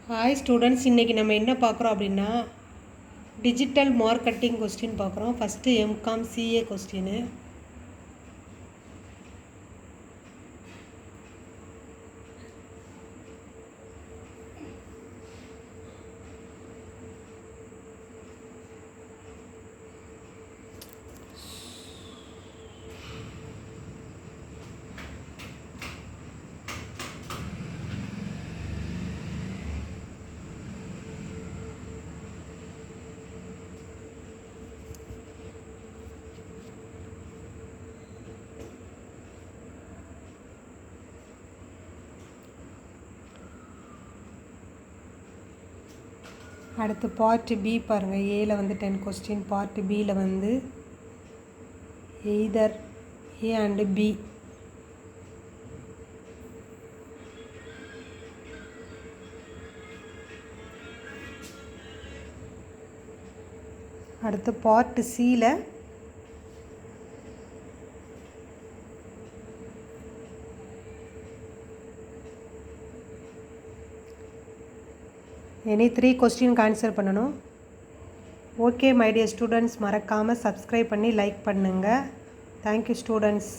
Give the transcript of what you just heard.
Hi students, இன்றைக்கி நம்ம என்ன பார்க்குறோம் அப்படின்னா டிஜிட்டல் மார்க்கெட்டிங் கொஸ்டின் பார்க்குறோம். First MCom CA question. அடுத்து பார்ட் பி பாருங்கள். ஏல வந்து 10 கொஸ்டின், பார்ட் பியில் வந்து எய்தர் ஏ அண்டு பி. அடுத்து பார்ட் சியில் எனி 3 கொஸ்டினுக்கு ஆன்சர் பண்ணணும். ஓகே மை டியர் ஸ்டூடெண்ட்ஸ், மறக்காமல் சப்ஸ்கிரைப் பண்ணி லைக் பண்ணுங்கள். Thank you students.